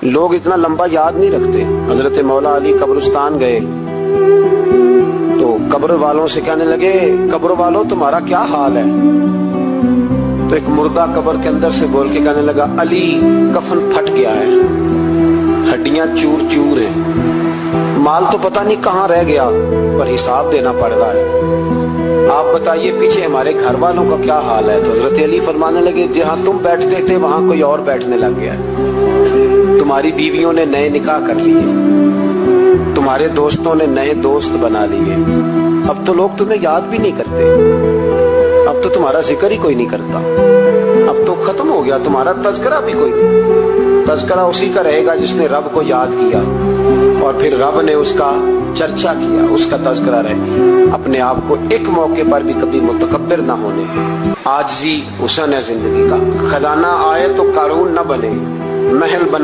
لوگ اتنا لمبا یاد نہیں رکھتے. حضرت مولا علی قبرستان گئے تو قبر والوں سے کہنے لگے قبر والوں تمہارا کیا حال ہے؟ تو ایک مردہ قبر کے اندر سے بول کے کہنے لگا علی کفن پھٹ گیا ہے, ہڈیاں چور چور ہیں, مال تو پتہ نہیں کہاں رہ گیا پر حساب دینا پڑ رہا ہے. آپ بتائیے پیچھے ہمارے گھر والوں کا کیا حال ہے؟ تو حضرت علی فرمانے لگے جہاں تم بیٹھتے تھے وہاں کوئی اور بیٹھنے لگ گیا ہے, تمہاری بیویوں نے نئے نکاح کر لیے, تمہارے دوستوں نے نئے دوست بنا لیے, اب تو لوگ تمہیں یاد بھی نہیں کرتے, اب تو تمہارا ذکر ہی کوئی نہیں کرتا, اب تو ختم ہو گیا, تمہارا تذکرہ بھی کوئی نہیں. تذکرہ اسی کا رہے گا جس نے رب کو یاد کیا اور پھر رب نے اس کا چرچا کیا, اس کا تذکرہ رہے. اپنے آپ کو ایک موقع پر بھی کبھی متکبر نہ ہونے, عاجزی حسن ہے زندگی کا. خزانہ آئے تو قارون نہ بنے, محل بنائے